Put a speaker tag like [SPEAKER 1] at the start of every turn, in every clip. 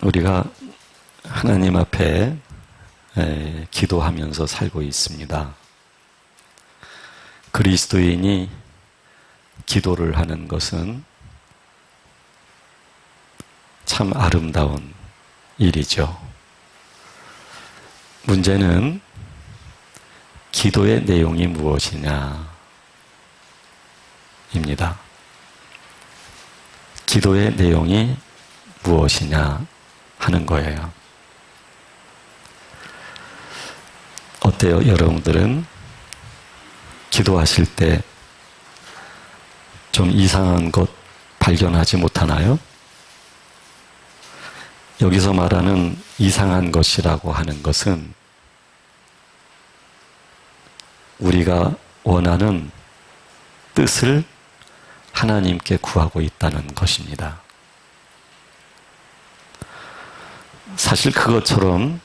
[SPEAKER 1] 우리가 하나님 앞에 기도하면서 살고 있습니다. 그리스도인이 기도를 하는 것은 참 아름다운 일이죠. 문제는 기도의 내용이 무엇이냐입니다. 기도의 내용이 무엇이냐 하는 거예요. 어때요? 여러분들은 기도하실 때 좀 이상한 것 발견하지 못하나요? 여기서 말하는 이상한 것이라고 하는 것은 우리가 원하는 뜻을 하나님께 구하고 있다는 것입니다. 사실 그것처럼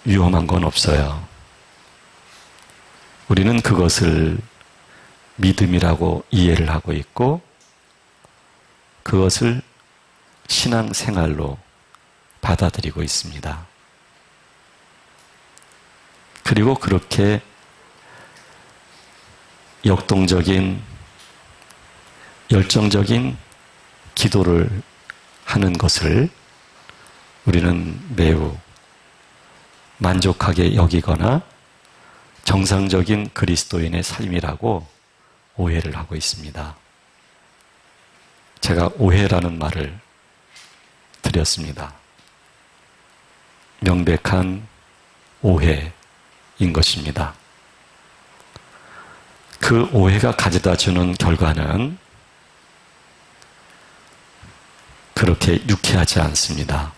[SPEAKER 1] 위험한 건 없어요. 우리는 그것을 믿음이라고 이해를 하고 있고 그것을 신앙생활로 받아들이고 있습니다. 그리고 그렇게 역동적인, 열정적인 기도를 하는 것을 우리는 매우 만족하게 여기거나 정상적인 그리스도인의 삶이라고 오해를 하고 있습니다. 제가 오해라는 말을 드렸습니다. 명백한 오해인 것입니다. 그 오해가 가져다 주는 결과는 그렇게 유쾌하지 않습니다.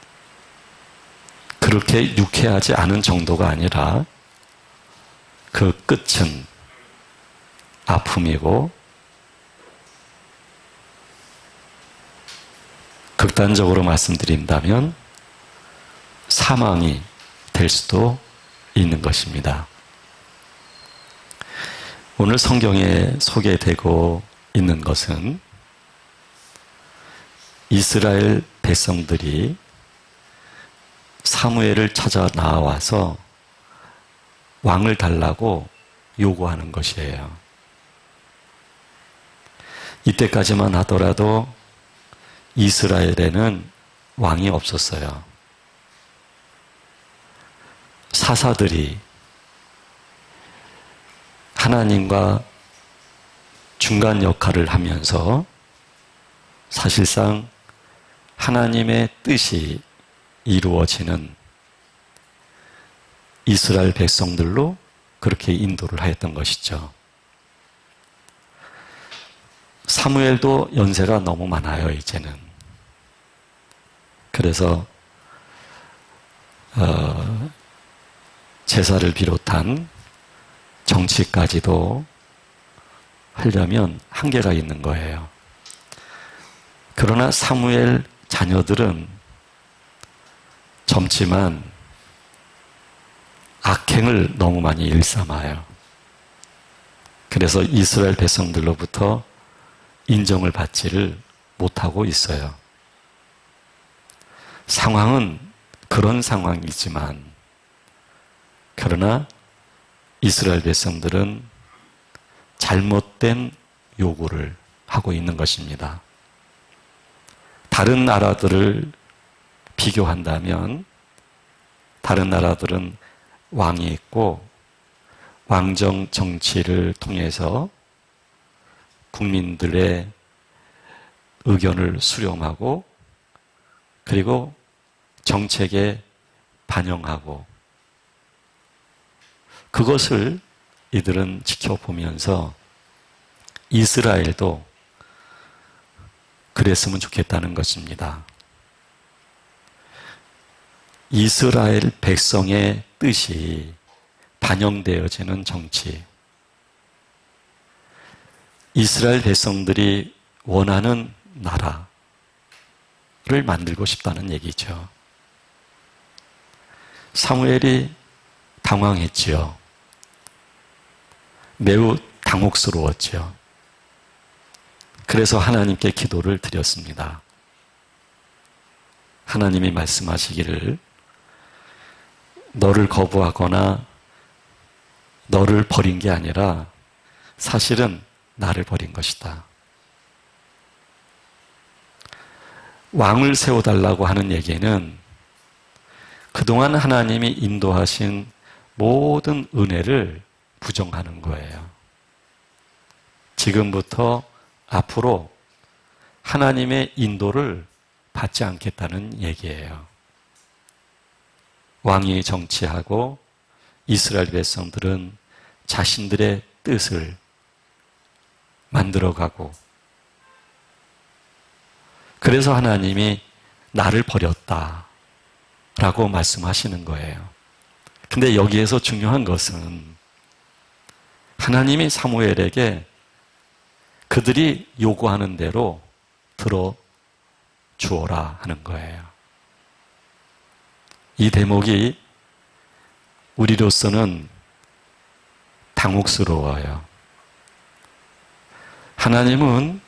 [SPEAKER 1] 그렇게 유쾌하지 않은 정도가 아니라 그 끝은 아픔이고 극단적으로 말씀드린다면 사망이 될 수도 있는 것입니다. 오늘 성경에 소개되고 있는 것은 이스라엘 백성들이 사무엘을 찾아 나와서 왕을 달라고 요구하는 것이에요. 이때까지만 하더라도 이스라엘에는 왕이 없었어요. 사사들이 하나님과 중간 역할을 하면서 사실상 하나님의 뜻이 이루어지는 이스라엘 백성들로 그렇게 인도를 하였던 것이죠. 사무엘도 연세가 너무 많아요, 이제는. 그래서 제사를 비롯한 정치까지도 하려면 한계가 있는 거예요. 그러나 사무엘 자녀들은 젊지만 악행을 너무 많이 일삼아요. 그래서 이스라엘 백성들로부터 인정을 받지를 못하고 있어요. 상황은 그런 상황이지만 그러나 이스라엘 백성들은 잘못된 요구를 하고 있는 것입니다. 다른 나라들을 비교한다면 다른 나라들은 왕이 있고 왕정 정치를 통해서 국민들의 의견을 수렴하고 그리고 정책에 반영하고 그것을 이들은 지켜보면서 이스라엘도 그랬으면 좋겠다는 것입니다. 이스라엘 백성의 뜻이 반영되어지는 정치, 이스라엘 백성들이 원하는 나라를 만들고 싶다는 얘기죠. 사무엘이 당황했지요. 매우 당혹스러웠지요. 그래서 하나님께 기도를 드렸습니다. 하나님이 말씀하시기를 너를 거부하거나 너를 버린 게 아니라 사실은 나를 버린 것이다. 왕을 세워달라고 하는 얘기는 그동안 하나님이 인도하신 모든 은혜를 부정하는 거예요. 지금부터 앞으로 하나님의 인도를 받지 않겠다는 얘기예요. 왕이 정치하고 이스라엘 백성들은 자신들의 뜻을 만들어가고, 그래서 하나님이 나를 버렸다 라고 말씀하시는 거예요. 근데 여기에서 중요한 것은 하나님이 사무엘에게 그들이 요구하는 대로 들어주어라 하는 거예요. 이 대목이 우리로서는 당혹스러워요. 하나님은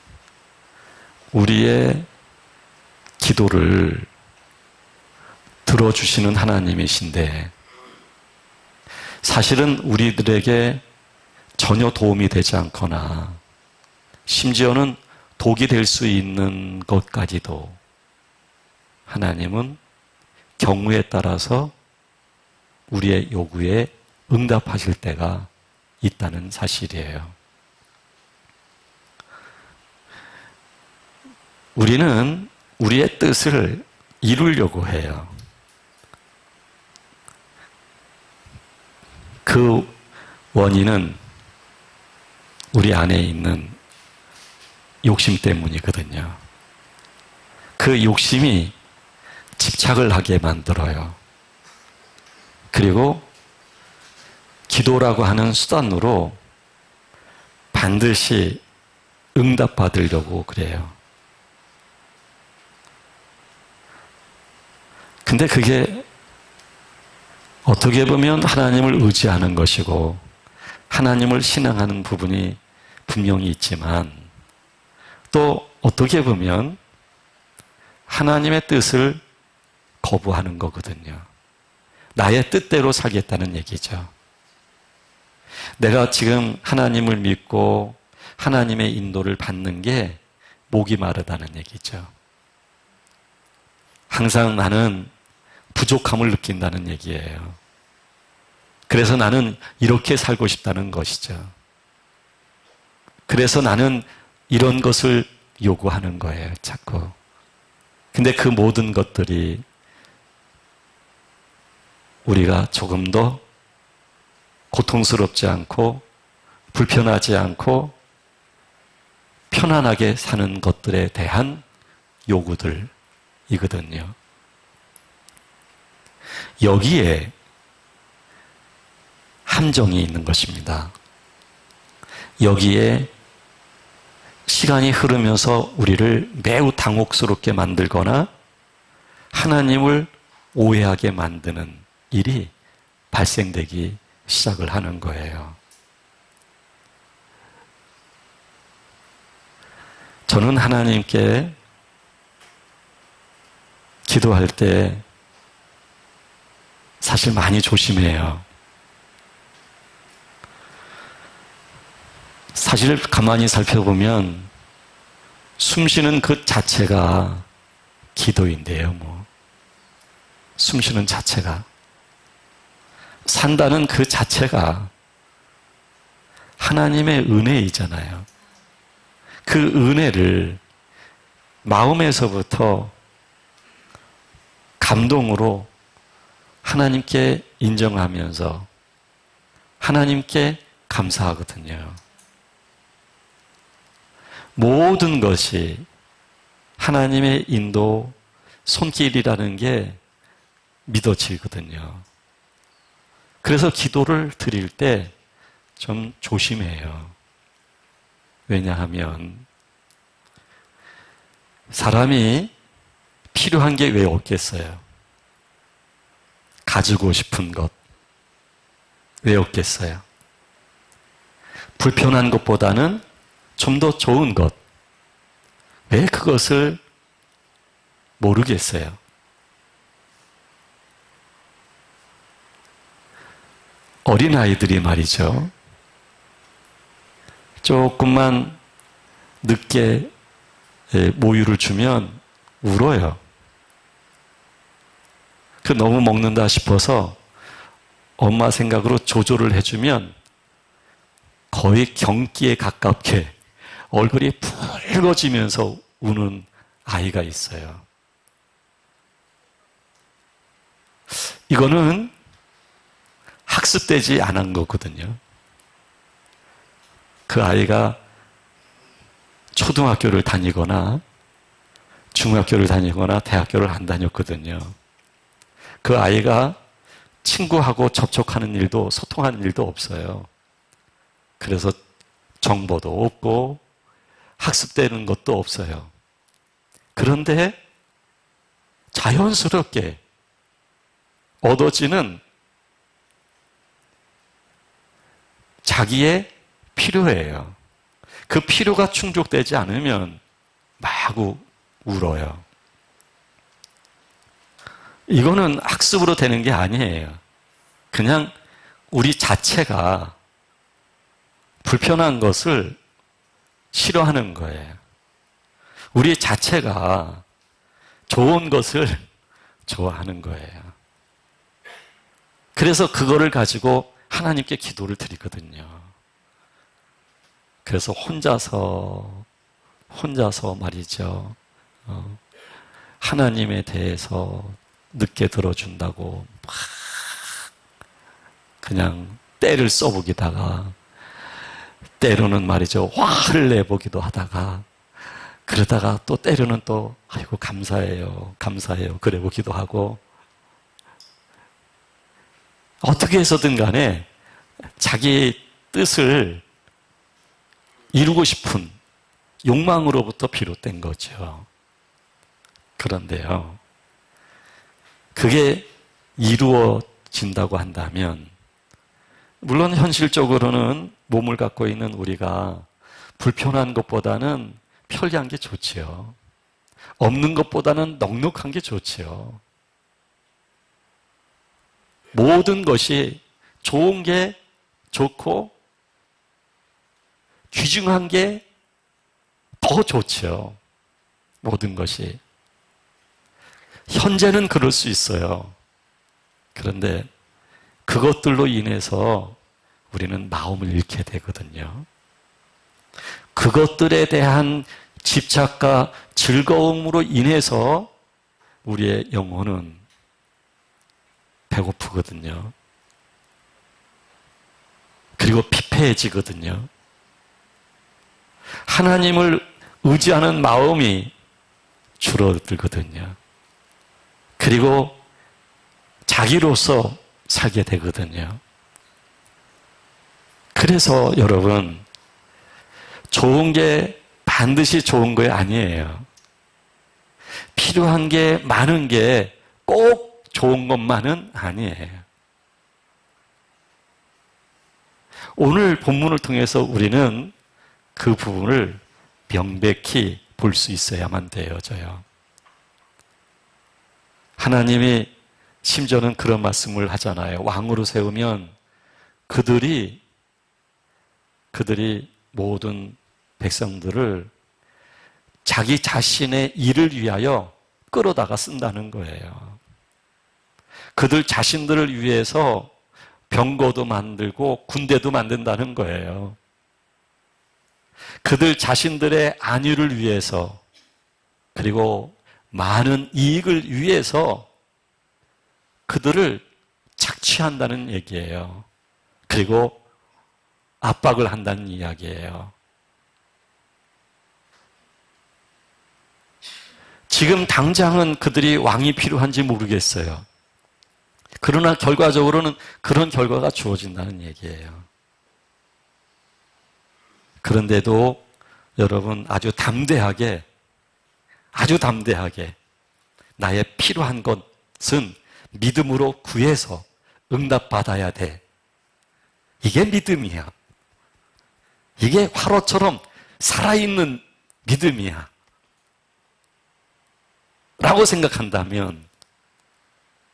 [SPEAKER 1] 우리의 기도를 들어주시는 하나님이신데 사실은 우리들에게 전혀 도움이 되지 않거나 심지어는 독이 될 수 있는 것까지도 하나님은 경우에 따라서 우리의 요구에 응답하실 때가 있다는 사실이에요. 우리는 우리의 뜻을 이루려고 해요. 그 원인은 우리 안에 있는 욕심 때문이거든요. 그 욕심이 집착을 하게 만들어요. 그리고 기도라고 하는 수단으로 반드시 응답받으려고 그래요. 근데 그게 어떻게 보면 하나님을 의지하는 것이고 하나님을 신앙하는 부분이 분명히 있지만 또 어떻게 보면 하나님의 뜻을 거부하는 거거든요. 나의 뜻대로 살겠다는 얘기죠. 내가 지금 하나님을 믿고 하나님의 인도를 받는 게 목이 마르다는 얘기죠. 항상 나는 부족함을 느낀다는 얘기예요. 그래서 나는 이렇게 살고 싶다는 것이죠. 그래서 나는 이런 것을 요구하는 거예요, 자꾸. 근데 그 모든 것들이 우리가 조금 더 고통스럽지 않고 불편하지 않고 편안하게 사는 것들에 대한 요구들이거든요. 여기에 함정이 있는 것입니다. 여기에 시간이 흐르면서 우리를 매우 당혹스럽게 만들거나 하나님을 오해하게 만드는 일이 발생되기 시작을 하는 거예요. 저는 하나님께 기도할 때 사실 많이 조심해요. 사실 가만히 살펴보면 숨 쉬는 그 자체가 기도인데요, 숨 쉬는 자체가. 산다는 그 자체가 하나님의 은혜이잖아요. 그 은혜를 마음에서부터 감동으로 하나님께 인정하면서 하나님께 감사하거든요. 모든 것이 하나님의 인도, 손길이라는 게 믿어지거든요. 그래서 기도를 드릴 때 좀 조심해요. 왜냐하면 사람이 필요한 게 왜 없겠어요? 가지고 싶은 것. 왜 없겠어요? 불편한 것보다는 좀 더 좋은 것. 왜 그것을 모르겠어요? 어린아이들이 말이죠. 조금만 늦게 모유를 주면 울어요. 너무 먹는다 싶어서 엄마 생각으로 조절을 해주면 거의 경기에 가깝게 얼굴이 붉어지면서 우는 아이가 있어요. 이거는 학습되지 않은 거거든요. 그 아이가 초등학교를 다니거나 중학교를 다니거나 대학교를 안 다녔거든요. 그 아이가 친구하고 접촉하는 일도 소통하는 일도 없어요. 그래서 정보도 없고 학습되는 것도 없어요. 그런데 자연스럽게 얻어지는 자기의 필요예요. 그 필요가 충족되지 않으면 마구 울어요. 이거는 학습으로 되는 게 아니에요. 그냥 우리 자체가 불편한 것을 싫어하는 거예요. 우리 자체가 좋은 것을 좋아하는 거예요. 그래서 그거를 가지고 하나님께 기도를 드리거든요. 그래서 혼자서 말이죠. 하나님에 대해서 늦게 들어준다고 막 그냥 때를 써보기다가 때로는 말이죠. 화를 내보기도 하다가 그러다가 또 때로는 또 아이고 감사해요 그래 보기도 하고 어떻게 해서든 간에 자기 뜻을 이루고 싶은 욕망으로부터 비롯된 거죠. 그런데요. 그게 이루어진다고 한다면 물론 현실적으로는 몸을 갖고 있는 우리가 불편한 것보다는 편리한 게 좋지요. 없는 것보다는 넉넉한 게 좋지요. 모든 것이 좋은 게 좋고 귀중한 게 더 좋지요. 모든 것이. 현재는 그럴 수 있어요. 그런데 그것들로 인해서 우리는 마음을 잃게 되거든요. 그것들에 대한 집착과 즐거움으로 인해서 우리의 영혼은 배고프거든요. 그리고 피폐해지거든요. 하나님을 의지하는 마음이 줄어들거든요. 그리고 자기로서 살게 되거든요. 그래서 여러분, 좋은 게 반드시 좋은 거 아니에요. 필요한 게 많은 게 꼭 좋은 것만은 아니에요. 오늘 본문을 통해서 우리는 그 부분을 명백히 볼 수 있어야만 되어져요. 하나님이 심지어는 그런 말씀을 하잖아요. 왕으로 세우면 그들이 모든 백성들을 자기 자신의 일을 위하여 끌어다가 쓴다는 거예요. 그들 자신들을 위해서 병거도 만들고 군대도 만든다는 거예요. 그들 자신들의 안위를 위해서 그리고 많은 이익을 위해서 그들을 착취한다는 얘기예요. 그리고 압박을 한다는 이야기예요. 지금 당장은 그들이 왕이 필요한지 모르겠어요. 그러나 결과적으로는 그런 결과가 주어진다는 얘기예요. 그런데도 여러분 아주 담대하게 나의 필요한 것은 믿음으로 구해서 응답받아야 돼. 이게 믿음이야. 이게 화로처럼 살아있는 믿음이야. 라고 생각한다면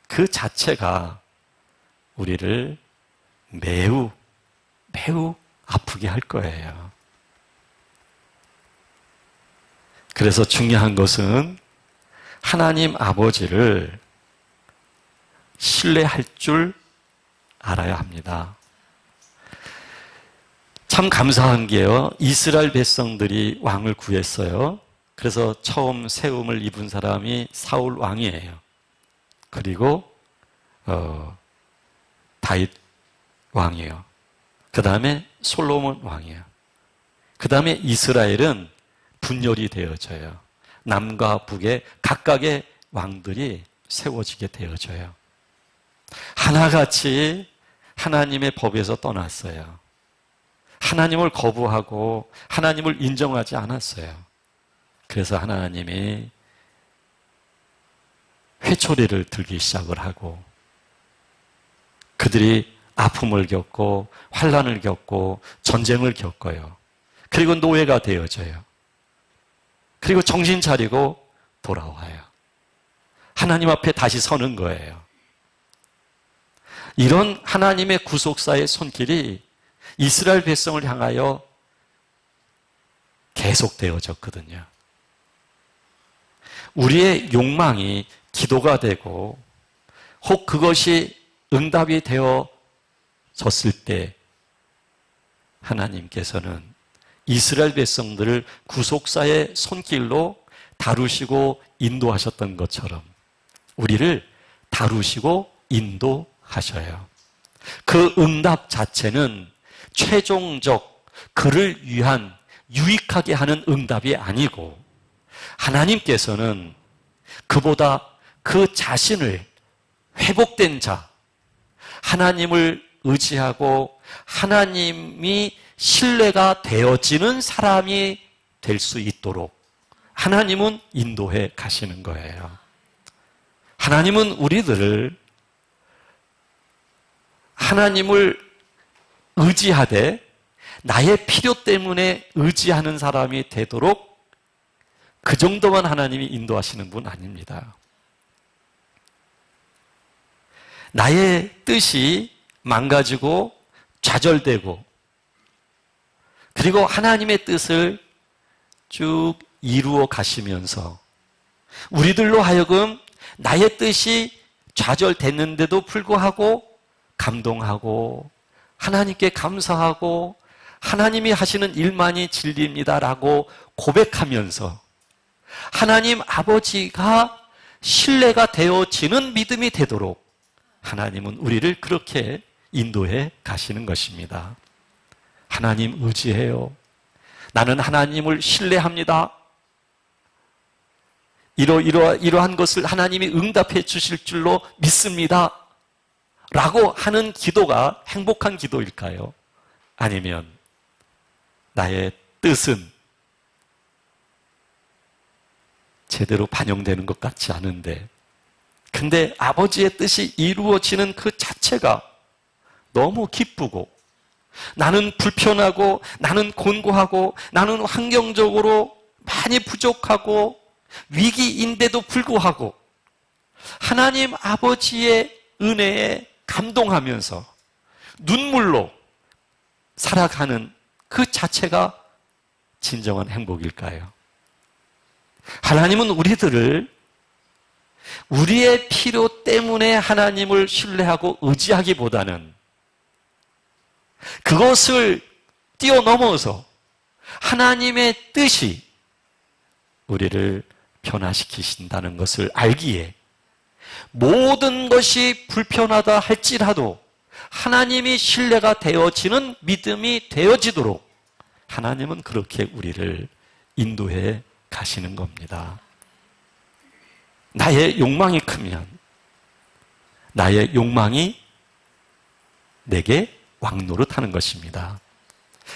[SPEAKER 1] 그 자체가 우리를 매우 아프게 할 거예요. 그래서 중요한 것은 하나님 아버지를 신뢰할 줄 알아야 합니다. 참 감사한 게요, 이스라엘 백성들이 왕을 구했어요. 그래서 처음 세움을 입은 사람이 사울 왕이에요. 그리고 다윗 왕이에요. 그 다음에 솔로몬 왕이에요. 그 다음에 이스라엘은 분열이 되어져요. 남과 북에 각각의 왕들이 세워지게 되어져요. 하나같이 하나님의 법에서 떠났어요. 하나님을 거부하고 하나님을 인정하지 않았어요. 그래서 하나님이 회초리를 들기 시작을 하고 그들이 아픔을 겪고 환난을 겪고 전쟁을 겪어요. 그리고 노예가 되어져요. 그리고 정신 차리고 돌아와요. 하나님 앞에 다시 서는 거예요. 이런 하나님의 구속사의 손길이 이스라엘 백성을 향하여 계속되어졌거든요. 우리의 욕망이 기도가 되고 혹 그것이 응답이 되어졌을 때 하나님께서는 이스라엘 백성들을 구속사의 손길로 다루시고 인도하셨던 것처럼 우리를 다루시고 인도하셔요. 그 응답 자체는 최종적 그를 위한 유익하게 하는 응답이 아니고 하나님께서는 그보다 그 자신을 회복된 자, 하나님을 의지하고 하나님이 신뢰가 되어지는 사람이 될 수 있도록 하나님은 인도해 가시는 거예요. 하나님은 우리들을 하나님을 의지하되 나의 필요 때문에 의지하는 사람이 되도록 그 정도만 하나님이 인도하시는 분 아닙니다. 나의 뜻이 망가지고 좌절되고 그리고 하나님의 뜻을 쭉 이루어 가시면서 우리들로 하여금 나의 뜻이 좌절됐는데도 불구하고 감동하고 하나님께 감사하고 하나님이 하시는 일만이 진리입니다라고 고백하면서 하나님 아버지가 신뢰가 되어지는 믿음이 되도록 하나님은 우리를 그렇게 인도해 가시는 것입니다. 하나님 의지해요. 나는 하나님을 신뢰합니다. 이러한 것을 하나님이 응답해 주실 줄로 믿습니다. 라고 하는 기도가 행복한 기도일까요? 아니면 나의 뜻은 제대로 반영되는 것 같지 않은데 근데 아버지의 뜻이 이루어지는 그 자체가 너무 기쁘고 나는 불편하고 나는 곤고하고 나는 환경적으로 많이 부족하고 위기인데도 불구하고 하나님 아버지의 은혜에 감동하면서 눈물로 살아가는 그 자체가 진정한 행복일까요? 하나님은 우리들을 우리의 필요 때문에 하나님을 신뢰하고 의지하기보다는 그것을 뛰어넘어서 하나님의 뜻이 우리를 변화시키신다는 것을 알기에 모든 것이 불편하다 할지라도 하나님이 신뢰가 되어지는 믿음이 되어지도록 하나님은 그렇게 우리를 인도해 가시는 겁니다. 나의 욕망이 크면 나의 욕망이 내게 왕노릇하는 것입니다.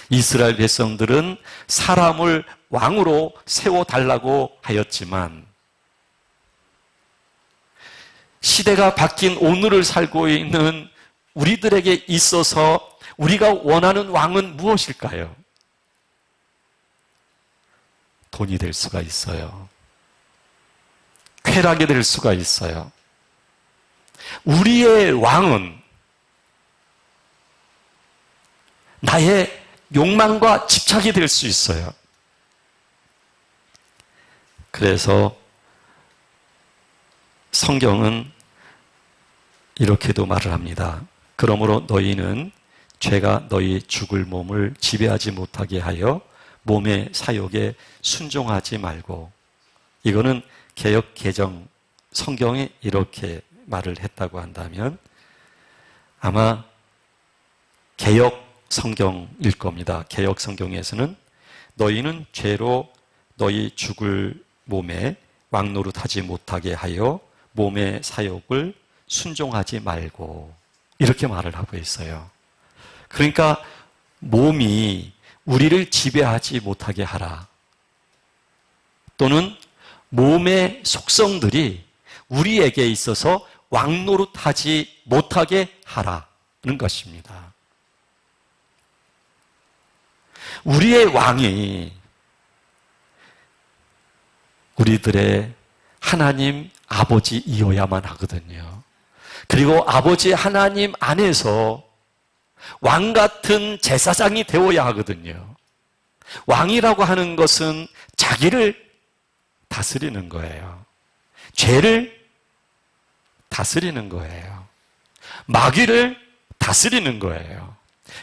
[SPEAKER 1] 이스라엘 백성들은 사람을 왕으로 세워달라고 하였지만 시대가 바뀐 오늘을 살고 있는 우리들에게 있어서 우리가 원하는 왕은 무엇일까요? 돈이 될 수가 있어요. 쾌락이 될 수가 있어요. 우리의 왕은 나의 욕망과 집착이 될 수 있어요. 그래서 성경은 이렇게도 말을 합니다. 그러므로 너희는 죄가 너희 죽을 몸을 지배하지 못하게 하여 몸의 사욕에 순종하지 말고, 이거는 개역 개정 성경에 이렇게 말을 했다고 한다면 아마 개역 성경일 겁니다. 개역 성경에서는 너희는 죄로 너희 죽을 몸에 왕노릇하지 못하게 하여 몸의 사욕을 순종하지 말고, 이렇게 말을 하고 있어요. 그러니까 몸이 우리를 지배하지 못하게 하라, 또는 몸의 속성들이 우리에게 있어서 왕노릇하지 못하게 하라는 것입니다. 우리의 왕이 우리들의 하나님 아버지이어야만 하거든요. 그리고 아버지 하나님 안에서 왕 같은 제사장이 되어야 하거든요. 왕이라고 하는 것은 자기를 다스리는 거예요. 죄를 다스리는 거예요. 마귀를 다스리는 거예요.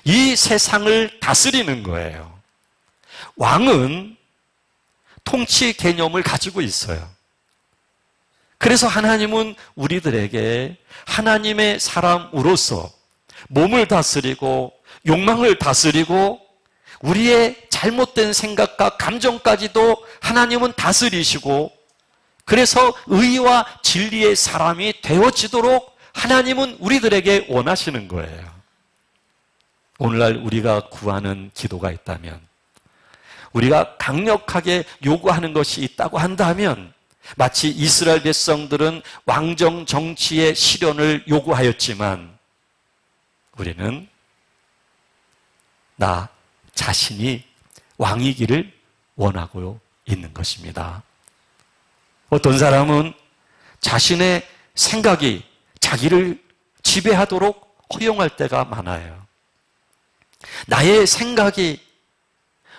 [SPEAKER 1] 이 세상을 다스리는 거예요. 왕은 통치 개념을 가지고 있어요. 그래서 하나님은 우리들에게 하나님의 사람으로서 몸을 다스리고 욕망을 다스리고 우리의 잘못된 생각과 감정까지도 하나님은 다스리시고, 그래서 의와 진리의 사람이 되어지도록 하나님은 우리들에게 원하시는 거예요. 오늘날 우리가 구하는 기도가 있다면, 우리가 강력하게 요구하는 것이 있다고 한다면, 마치 이스라엘 백성들은 왕정 정치의 실현을 요구하였지만 우리는 나 자신이 왕이기를 원하고 있는 것입니다. 어떤 사람은 자신의 생각이 자기를 지배하도록 허용할 때가 많아요. 나의 생각이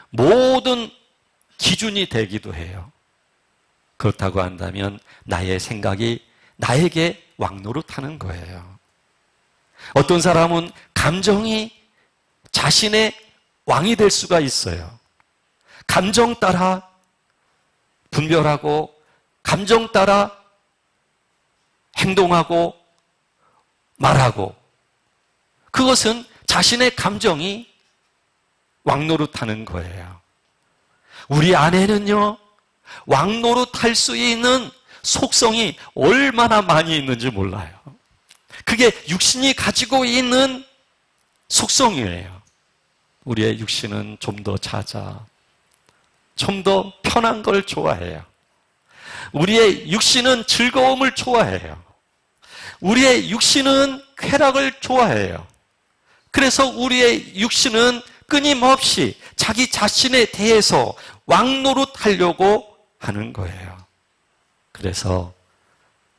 [SPEAKER 1] 모든 기준이 되기도 해요. 그렇다고 한다면 나의 생각이 나에게 왕노릇하는 거예요. 어떤 사람은 감정이 자신의 왕이 될 수가 있어요. 감정 따라 분별하고 감정 따라 행동하고 말하고, 그것은 자신의 감정이 왕노릇하는 거예요. 우리 안에는요, 왕노릇할 수 있는 속성이 얼마나 많이 있는지 몰라요. 그게 육신이 가지고 있는 속성이에요. 우리의 육신은 좀 더 자자, 좀 더 편한 걸 좋아해요. 우리의 육신은 즐거움을 좋아해요. 우리의 육신은 쾌락을 좋아해요. 그래서 우리의 육신은 끊임없이 자기 자신에 대해서 왕노릇하려고 하는 거예요. 그래서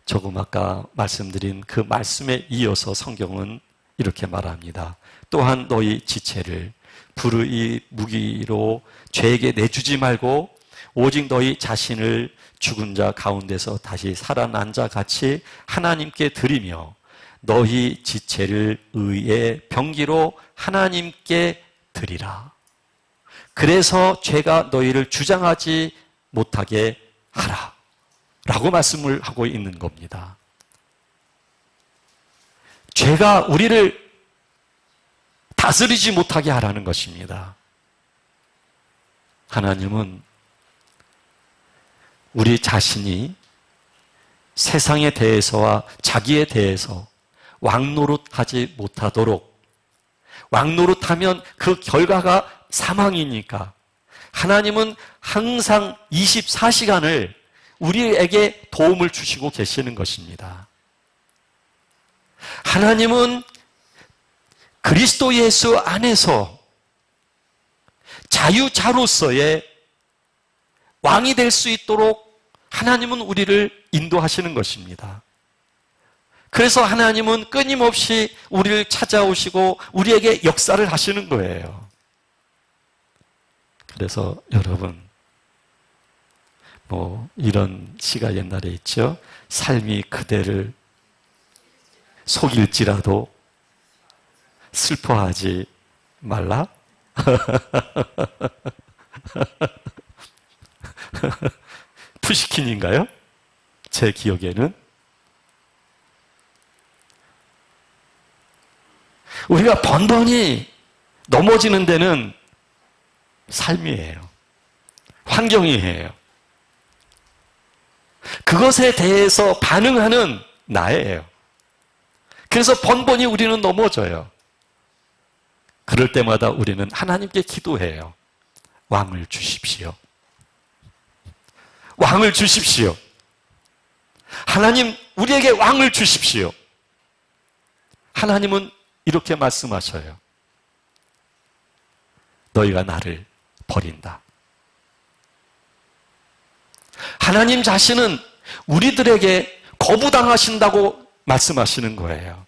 [SPEAKER 1] 조금 아까 말씀드린 그 말씀에 이어서 성경은 이렇게 말합니다. 또한 너희 지체를 불의 무기로 죄에게 내주지 말고 오직 너희 자신을 죽은 자 가운데서 다시 살아난 자 같이 하나님께 드리며 너희 지체를 의의 병기로 하나님께 드리라. 그래서 죄가 너희를 주장하지 못하게 하라 라고 말씀을 하고 있는 겁니다. 죄가 우리를 다스리지 못하게 하라는 것입니다. 하나님은 우리 자신이 세상에 대해서와 자기에 대해서 왕노릇하지 못하도록, 왕노릇하면 그 결과가 사망이니까 하나님은 항상 24시간을 우리에게 도움을 주시고 계시는 것입니다. 하나님은 그리스도 예수 안에서 자유자로서의 왕이 될 수 있도록 하나님은 우리를 인도하시는 것입니다. 그래서 하나님은 끊임없이 우리를 찾아오시고 우리에게 역사를 하시는 거예요. 그래서 여러분, 이런 시가 옛날에 있죠. 삶이 그대를 속일지라도 슬퍼하지 말라. 푸시킨인가요? 제 기억에는. 우리가 번번이 넘어지는 데는 삶이에요. 환경이에요. 그것에 대해서 반응하는 나예요. 그래서 번번이 우리는 넘어져요. 그럴 때마다 우리는 하나님께 기도해요. 왕을 주십시오. 왕을 주십시오. 하나님, 우리에게 왕을 주십시오. 하나님은 이렇게 말씀하셔요. 너희가 나를 버린다. 하나님 자신은 우리들에게 거부당하신다고 말씀하시는 거예요.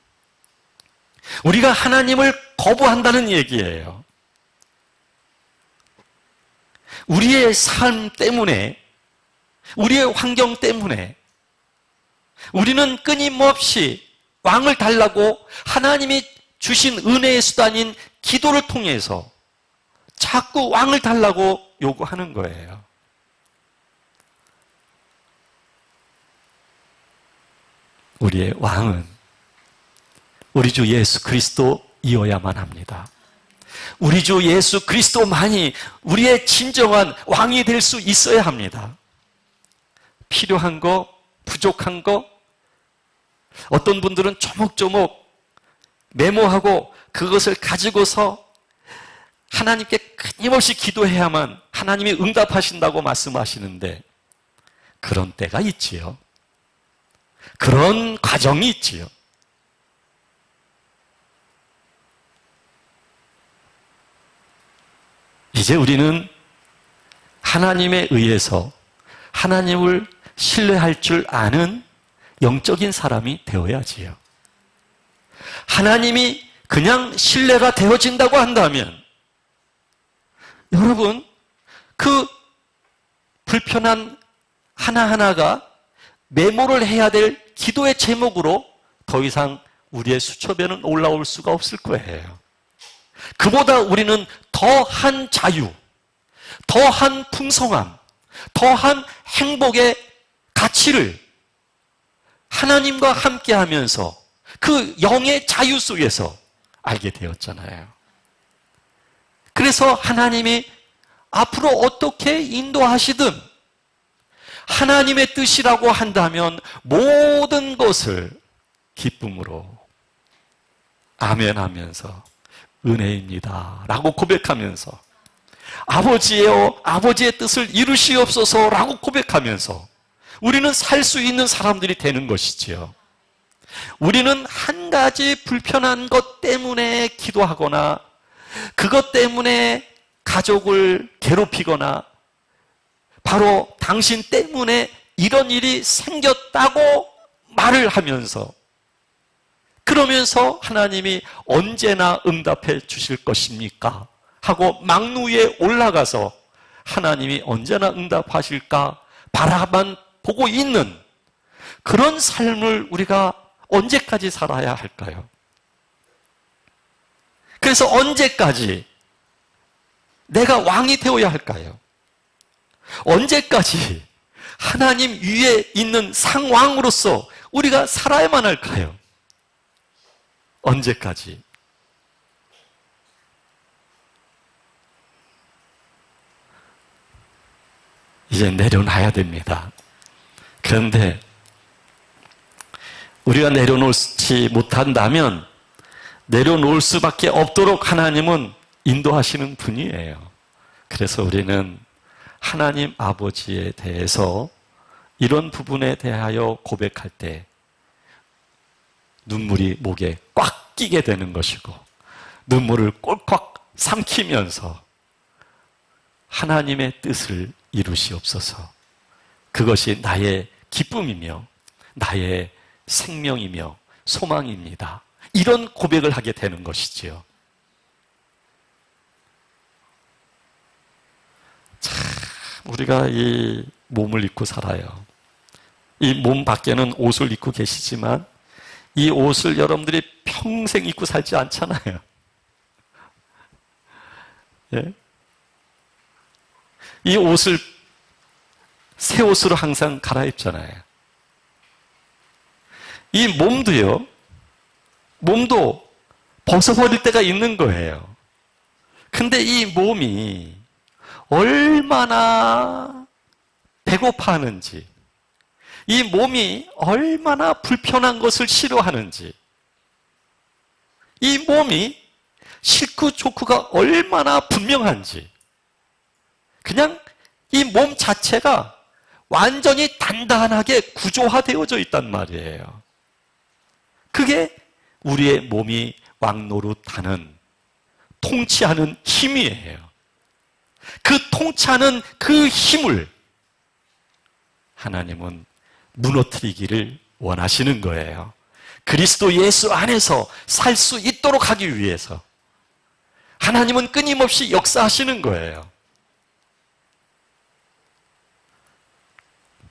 [SPEAKER 1] 우리가 하나님을 거부한다는 얘기예요. 우리의 삶 때문에, 우리의 환경 때문에 우리는 끊임없이 왕을 달라고 하나님이 주신 은혜의 수단인 기도를 통해서 자꾸 왕을 달라고 요구하는 거예요. 우리의 왕은 우리 주 예수 그리스도이어야만 합니다. 우리 주 예수 그리스도만이 우리의 진정한 왕이 될 수 있어야 합니다. 필요한 거, 부족한 거, 어떤 분들은 조목조목 메모하고 그것을 가지고서 하나님께 끊임없이 기도해야만 하나님이 응답하신다고 말씀하시는데 그런 때가 있지요. 그런 과정이 있지요. 이제 우리는 하나님에 의해서 하나님을 신뢰할 줄 아는 영적인 사람이 되어야지요. 하나님이 그냥 신뢰가 되어진다고 한다면 여러분, 그 불편한 하나하나가 메모를 해야 될 기도의 제목으로 더 이상 우리의 수첩에는 올라올 수가 없을 거예요. 그보다 우리는 더한 자유, 더한 풍성함, 더한 행복의 가치를 하나님과 함께 하면서 그 영의 자유 속에서 알게 되었잖아요. 그래서 하나님이 앞으로 어떻게 인도하시든 하나님의 뜻이라고 한다면 모든 것을 기쁨으로 아멘 하면서 은혜입니다 라고 고백하면서 아버지여 아버지의 뜻을 이루시옵소서 라고 고백하면서 우리는 살 수 있는 사람들이 되는 것이지요. 우리는 한 가지 불편한 것 때문에 기도하거나 그것 때문에 가족을 괴롭히거나 바로 당신 때문에 이런 일이 생겼다고 말을 하면서 그러면서 하나님이 언제나 응답해 주실 것입니까? 하고 망루 위에 올라가서 하나님이 언제나 응답하실까 바라만 보고 있는 그런 삶을 우리가 언제까지 살아야 할까요? 그래서 언제까지 내가 왕이 되어야 할까요? 언제까지 하나님 위에 있는 상왕으로서 우리가 살아야만 할까요? 언제까지? 이제 내려놔야 됩니다. 그런데 우리가 내려놓지 못한다면 내려놓을 수밖에 없도록 하나님은 인도하시는 분이에요. 그래서 우리는 하나님 아버지에 대해서 이런 부분에 대하여 고백할 때 눈물이 목에 꽉 끼게 되는 것이고 눈물을 꼴깍 삼키면서 하나님의 뜻을 이루시옵소서. 그것이 나의 기쁨이며 나의 생명이며 소망입니다. 이런 고백을 하게 되는 것이지요. 참, 우리가 이 몸을 입고 살아요. 이 몸 밖에는 옷을 입고 계시지만 이 옷을 여러분들이 평생 입고 살지 않잖아요. 예? 이 옷을 새 옷으로 항상 갈아입잖아요. 이 몸도요, 몸도 벗어버릴 때가 있는 거예요. 근데 이 몸이 얼마나 배고파하는지, 이 몸이 얼마나 불편한 것을 싫어하는지, 이 몸이 싫고 좋고가 얼마나 분명한지, 그냥 이 몸 자체가 완전히 단단하게 구조화되어져 있단 말이에요. 그게 우리의 몸이 왕노릇하는, 통치하는 힘이에요. 그 통치하는 그 힘을 하나님은 무너뜨리기를 원하시는 거예요. 그리스도 예수 안에서 살 수 있도록 하기 위해서 하나님은 끊임없이 역사하시는 거예요.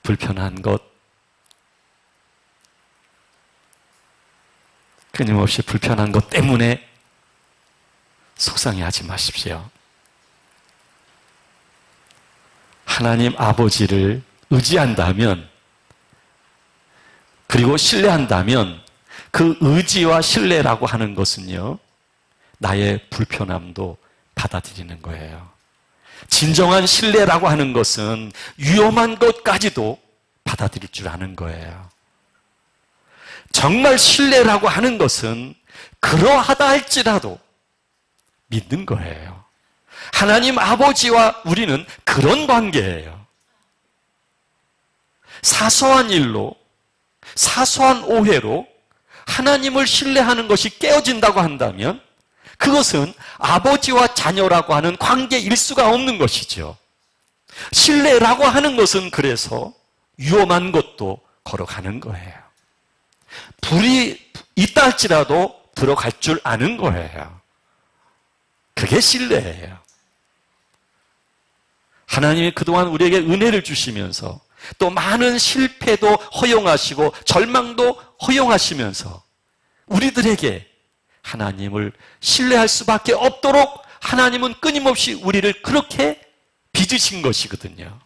[SPEAKER 1] 불편한 것, 끊임없이 불편한 것 때문에 속상해하지 마십시오. 하나님 아버지를 의지한다면, 그리고 신뢰한다면 그 의지와 신뢰라고 하는 것은요, 나의 불편함도 받아들이는 거예요. 진정한 신뢰라고 하는 것은 위험한 것까지도 받아들일 줄 아는 거예요. 정말 신뢰라고 하는 것은 그러하다 할지라도 믿는 거예요. 하나님 아버지와 우리는 그런 관계예요. 사소한 일로, 사소한 오해로 하나님을 신뢰하는 것이 깨어진다고 한다면 그것은 아버지와 자녀라고 하는 관계일 수가 없는 것이죠. 신뢰라고 하는 것은 그래서 위험한 것도 걸어가는 거예요. 불이 있다 할지라도 들어갈 줄 아는 거예요. 그게 신뢰예요. 하나님이 그동안 우리에게 은혜를 주시면서 또 많은 실패도 허용하시고 절망도 허용하시면서 우리들에게 하나님을 신뢰할 수밖에 없도록 하나님은 끊임없이 우리를 그렇게 빚으신 것이거든요.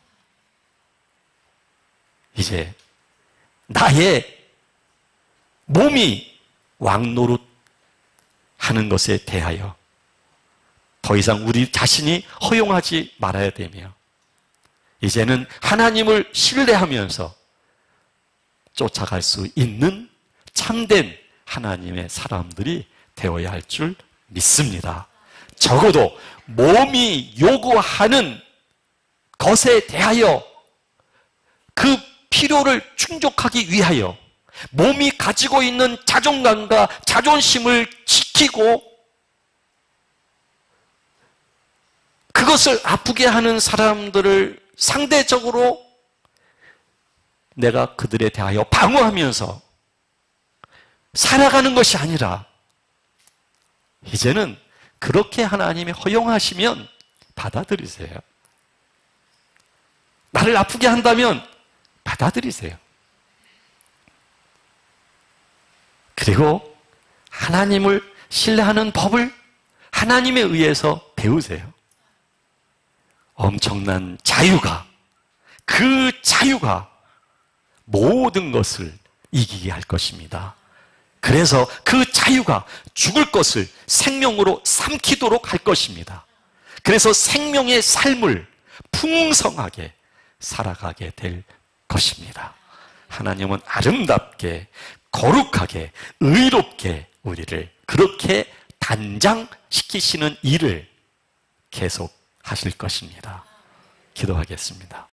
[SPEAKER 1] 이제 나의 몸이 왕노릇 하는 것에 대하여 더 이상 우리 자신이 허용하지 말아야 되며, 이제는 하나님을 신뢰하면서 쫓아갈 수 있는 참된 하나님의 사람들이 되어야 할 줄 믿습니다. 적어도 몸이 요구하는 것에 대하여 그 필요를 충족하기 위하여 몸이 가지고 있는 자존감과 자존심을 지키고 그것을 아프게 하는 사람들을 상대적으로 내가 그들에 대하여 방어하면서 살아가는 것이 아니라, 이제는 그렇게 하나님이 허용하시면 받아들이세요. 나를 아프게 한다면 받아들이세요. 그리고 하나님을 신뢰하는 법을 하나님에 의해서 배우세요. 엄청난 자유가, 그 자유가 모든 것을 이기게 할 것입니다. 그래서 그 자유가 죽을 것을 생명으로 삼키도록 할 것입니다. 그래서 생명의 삶을 풍성하게 살아가게 될 것입니다. 하나님은 아름답게, 거룩하게, 의롭게 우리를 그렇게 단장시키시는 일을 계속 하실 것입니다. 기도하겠습니다.